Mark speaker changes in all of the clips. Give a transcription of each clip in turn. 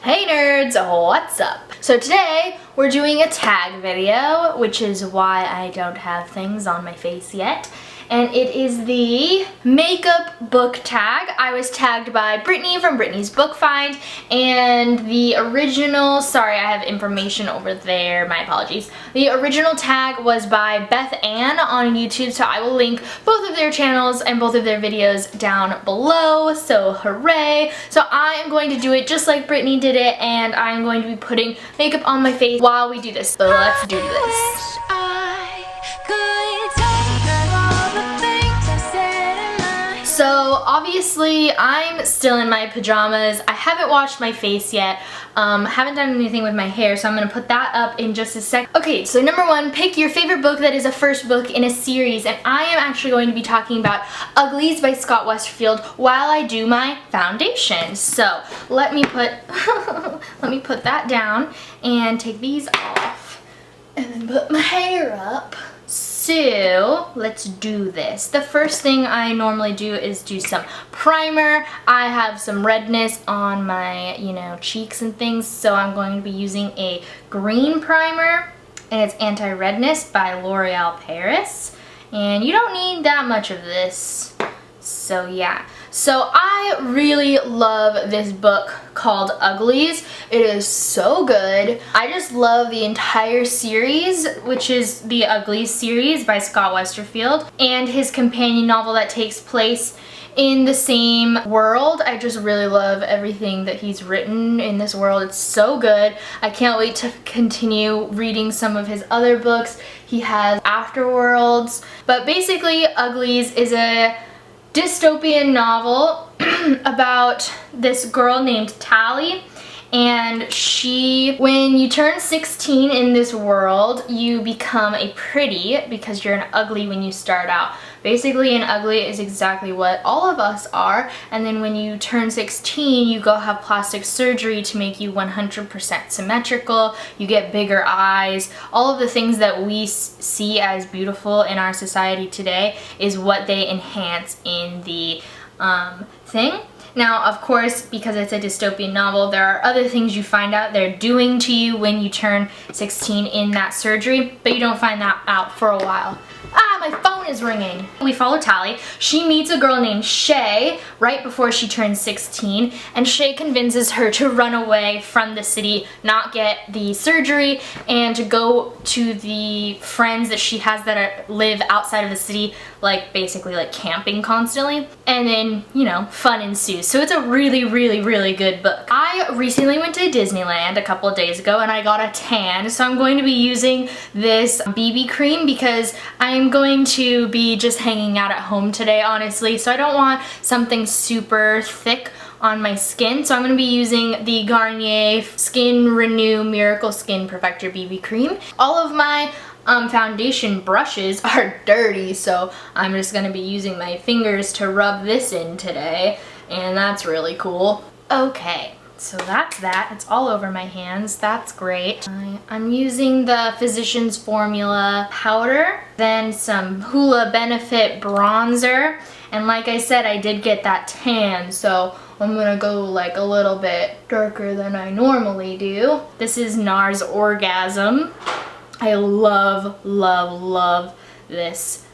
Speaker 1: Hey nerds, what's up? So today we're doing a tag video, which is why I don't have things on my face yet. And it is the makeup book tag. I was tagged by Brittni from Brittni's Book Find, and the original, sorry I have information over there, my apologies. The original tag was by Beth Ann on YouTube, so I will link both of their channels and both of their videos down below, so hooray. So I am going to do it just like Brittni did it, and I'm going to be putting makeup on my face while we do this. So let's do this. So obviously I'm still in my pajamas. I haven't washed my face yet. Haven't done anything with my hair, so I'm gonna put that up in just a sec. Okay, so number one, pick your favorite book that is a first book in a series, and I am actually going to be talking about Uglies by Scott Westerfeld while I do my foundation. So let me put let me put that down and take these off and then put my hair up. So let's do this. The first thing I normally do is do some primer. I have some redness on my, cheeks and things, so I'm going to be using a green primer, and it's Anti-Redness by L'Oreal Paris. And you don't need that much of this. So yeah. So I really love this book called Uglies. It is so good. I just love the entire series, which is the Uglies series by Scott Westerfeld, and his companion novel that takes place in the same world. I just really love everything that he's written in this world. It's so good. I can't wait to continue reading some of his other books. He has Afterworlds. But basically, Uglies is a dystopian novel about this girl named Tally, and when you turn 16 in this world, you become a pretty because you're an ugly when you start out. Basically, an ugly is exactly what all of us are, and then when you turn 16, you go have plastic surgery to make you 100% symmetrical. You get bigger eyes. All of the things that we see as beautiful in our society today is what they enhance in the thing. Now, of course, because it's a dystopian novel, there are other things you find out they're doing to you when you turn 16 in that surgery, but you don't find that out for a while. Ah, my phone is ringing. We follow Tally. She meets a girl named Shay right before she turns 16, and Shay convinces her to run away from the city, not get the surgery, and to go to the friends that she has that live outside of the city, basically camping constantly. And then, fun ensues. So it's a really, really, really good book. I recently went to Disneyland a couple of days ago, and I got a tan, so I'm going to be using this BB cream because I'm going to be just hanging out at home today, honestly, so I don't want something super thick on my skin, so I'm going to be using the Garnier Skin Renew Miracle Skin Perfector BB cream. All of my foundation brushes are dirty, so I'm just going to be using my fingers to rub this in today, and that's really cool. Okay. So that's that. It's all over my hands. That's great. I'm using the Physicians Formula powder, then some Hoola Benefit bronzer, and like I said, I did get that tan, so I'm gonna go a little bit darker than I normally do. This is NARS Orgasm. I love, love, love this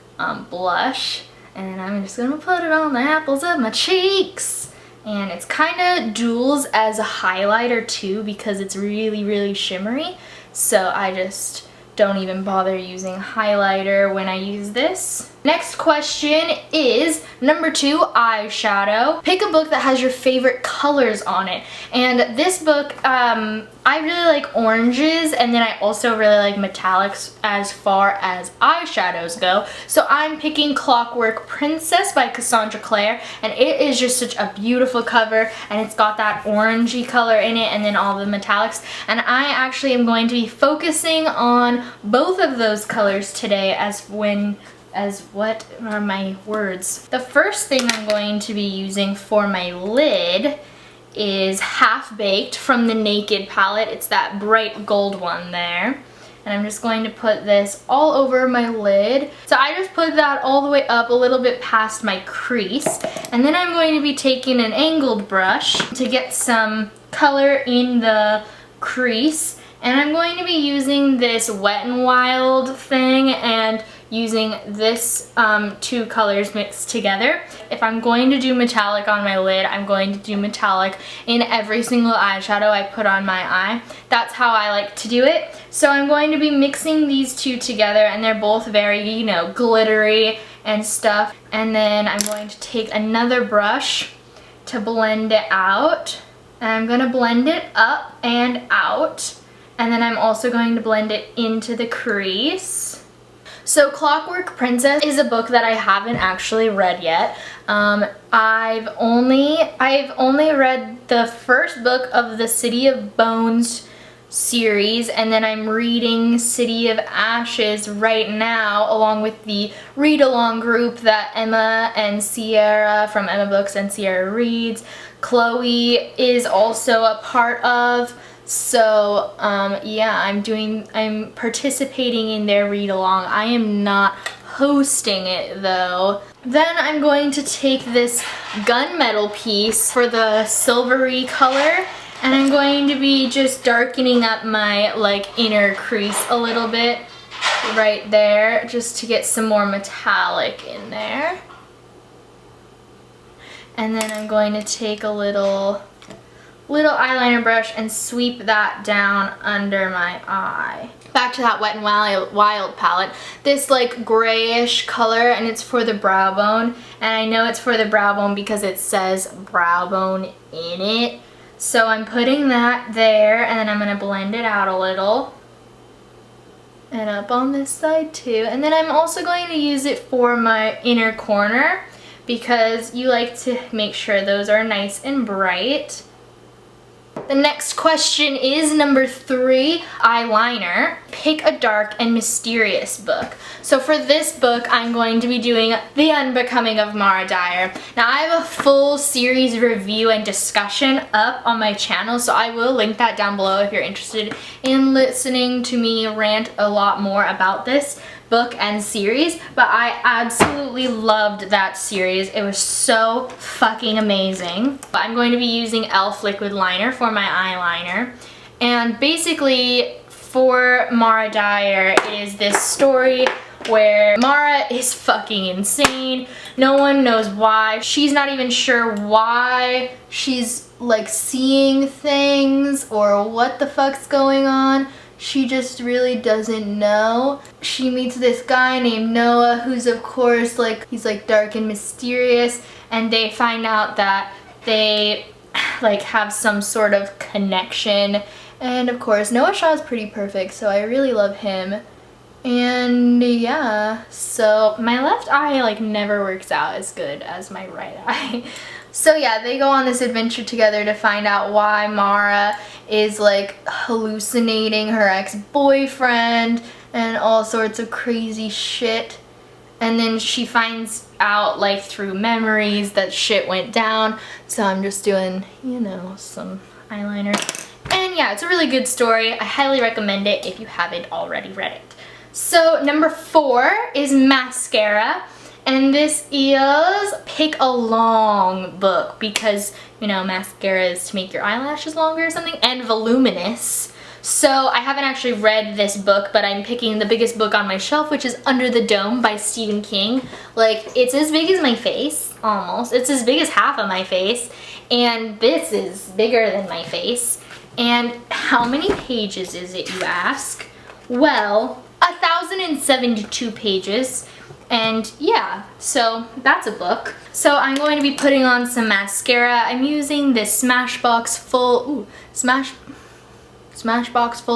Speaker 1: blush, and I'm just gonna put it on the apples of my cheeks. And it's kind of duels as a highlighter too because it's really, really shimmery. So I just don't even bother using highlighter when I use this. Next question is number 2, eyeshadow. Pick a book that has your favorite colors on it. And this book, I really like oranges, and then I also really like metallics as far as eyeshadows go. So I'm picking Clockwork Princess by Cassandra Clare, and it is just such a beautiful cover, and it's got that orangey color in it and then all the metallics. And I actually am going to be focusing on both of those colors today as what are my words? The first thing I'm going to be using for my lid is Half Baked from the Naked palette. It's that bright gold one there. And I'm just going to put this all over my lid. So I just put that all the way up a little bit past my crease. And then I'm going to be taking an angled brush to get some color in the crease, and I'm going to be using this Wet n Wild thing and using this two colors mixed together. If I'm going to do metallic on my lid, I'm going to do metallic in every single eyeshadow I put on my eye. That's how I like to do it. So I'm going to be mixing these two together, and they're both very, you know, glittery and stuff. And then I'm going to take another brush to blend it out. And I'm going to blend it up and out. And then I'm also going to blend it into the crease. So Clockwork Princess is a book that I haven't actually read yet. I've only read the first book of the City of Bones series, and then I'm reading City of Ashes right now along with the read-along group that Emma and Sierra from Emma Books and Sierra Reads, Chloe is also a part of. So yeah, I'm participating in their read-along. I am not hosting it though. Then I'm going to take this gunmetal piece for the silvery color, and I'm going to be just darkening up my like inner crease a little bit right there, just to get some more metallic in there. And then I'm going to take a little eyeliner brush and sweep that down under my eye. Back to that Wet n Wild palette. This like grayish color, and it's for the brow bone. And I know it's for the brow bone because it says brow bone in it. So I'm putting that there, and then I'm going to blend it out a little. And up on this side too. And then I'm also going to use it for my inner corner because you like to make sure those are nice and bright. The next question is number 3, eyeliner. Pick a dark and mysterious book. So for this book, I'm going to be doing The Unbecoming of Mara Dyer. Now I have a full series review and discussion up on my channel, so I will link that down below if you're interested in listening to me rant a lot more about this book and series. But I absolutely loved that series. It was so fucking amazing. But I'm going to be using e.l.f. liquid liner for my eyeliner, and basically for Mara Dyer, it is this story where Mara is fucking insane. No one knows why. She's not even sure why she's like seeing things or what the fuck's going on. She just really doesn't know. She meets this guy named Noah, who's of course like, he's like dark and mysterious, and they find out that they like have some sort of connection. And of course Noah Shaw is pretty perfect, so I really love him. And yeah, so my left eye like never works out as good as my right eye. So yeah, they go on this adventure together to find out why Mara is like hallucinating her ex-boyfriend and all sorts of crazy shit. And then she finds out like through memories that shit went down. So I'm just doing, you know, some eyeliner. And yeah, it's a really good story. I highly recommend it if you haven't already read it. So number 4 is MASCARA. And this is pick a long book because, you know, mascara is to make your eyelashes longer or something, and voluminous. So I haven't actually read this book, but I'm picking the biggest book on my shelf, which is Under the Dome by Stephen King. Like, it's as big as my face, almost. It's as big as half of my face, and this is bigger than my face. And how many pages is it, you ask? Well, 1,072 pages. And yeah, so that's a book. So I'm going to be putting on some mascara. I'm using this Smashbox Full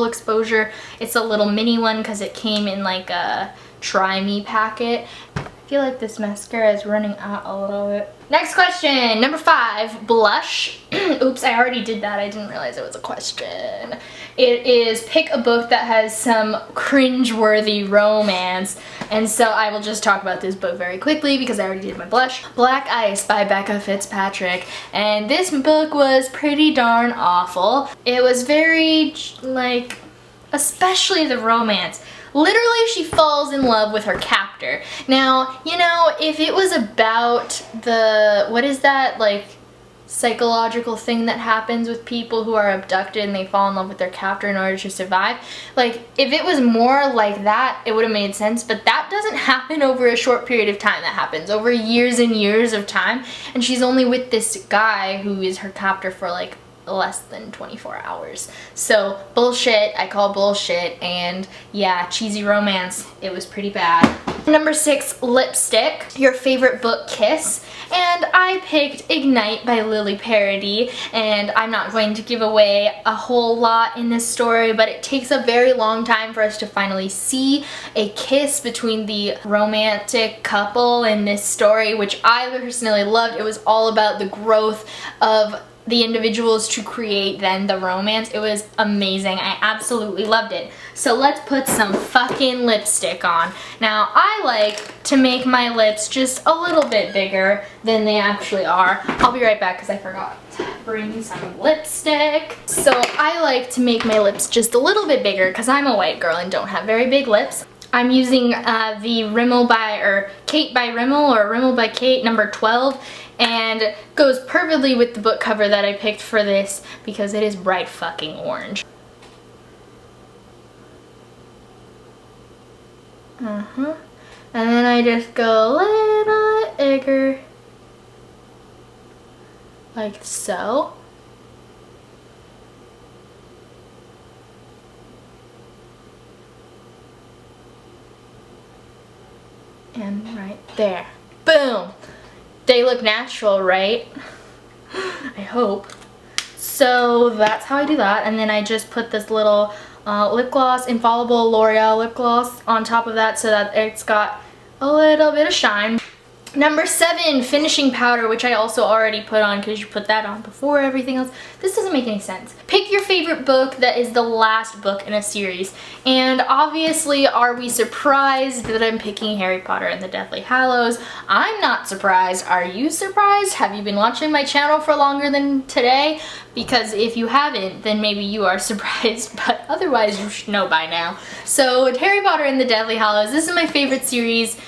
Speaker 1: Exposure. It's a little mini one because it came in like a Try Me packet. I feel like this mascara is running out a little bit. Next question, number 5, blush. Oops, I already did that. I didn't realize it was a question. It is pick a book that has some cringe-worthy romance. And so I will just talk about this book very quickly because I already did my blush. Black Ice by Becca Fitzpatrick. And this book was pretty darn awful. It was very, like, especially the romance. Literally, she falls in love with her captor. Now, you know, if it was about the, what is that, like, psychological thing that happens with people who are abducted and they fall in love with their captor in order to survive. Like, if it was more like that, it would have made sense, but that doesn't happen over a short period of time. That happens over years and years of time, and she's only with this guy who is her captor for like less than 24 hours. So bullshit, I call bullshit, and yeah, cheesy romance, it was pretty bad. Number 6, lipstick. Your favorite book, Kiss. And I picked Ignite by Lily Parody, and I'm not going to give away a whole lot in this story, but it takes a very long time for us to finally see a kiss between the romantic couple in this story, which I personally loved. It was all about the growth of the individuals to create then the romance. It was amazing. I absolutely loved it. So let's put some fucking lipstick on. Now, I like to make my lips just a little bit bigger than they actually are. I'll be right back because I forgot to bring some lipstick. So I like to make my lips just a little bit bigger because I'm a white girl and don't have very big lips. I'm using the Rimmel by, or Kate by Rimmel, or Rimmel by Kate, number 12, and goes perfectly with the book cover that I picked for this because it is bright fucking orange. And then I just go a little bigger, like so. And right there. Boom! They look natural, right? I hope. So that's how I do that. And then I just put this little lip gloss, Infallible L'Oreal lip gloss on top of that so that it's got a little bit of shine. Number 7, finishing powder, which I also already put on because you put that on before everything else. This doesn't make any sense. Pick your favorite book that is the last book in a series. And obviously, are we surprised that I'm picking Harry Potter and the Deathly Hallows? I'm not surprised. Are you surprised? Have you been watching my channel for longer than today? Because if you haven't, then maybe you are surprised, but otherwise you should know by now. So, Harry Potter and the Deathly Hallows, this is my favorite series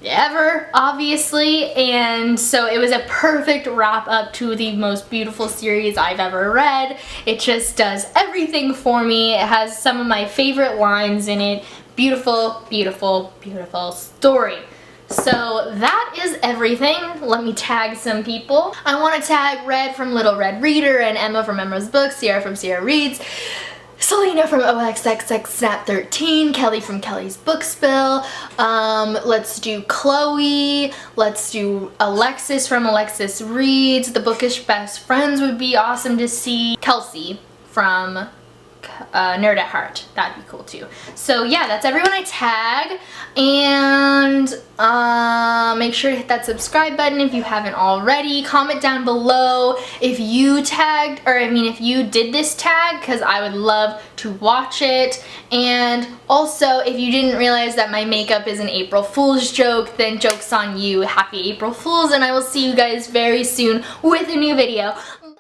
Speaker 1: ever, obviously, and so it was a perfect wrap up to the most beautiful series I've ever read. It just does everything for me. It has some of my favorite lines in it. Beautiful, beautiful, beautiful story. So that is everything. Let me tag some people. I want to tag Red from Little Red Reader, and Emma from Emma's Books, Sierra from Sierra Reads, Selena from OXXX Snap 13, Kelly from Kelly's Book Spill, let's do Chloe, let's do Alexis from Alexis Reads, The Bookish Best Friends would be awesome to see, Kelsey from Nerd at Heart, that'd be cool too. So yeah, that's everyone I tag, and make sure to hit that subscribe button if you haven't already. Comment down below if you tagged, or I mean if you did this tag, because I would love to watch it. And also, if you didn't realize that my makeup is an April Fool's joke, then joke's on you. Happy April Fools, and I will see you guys very soon with a new video.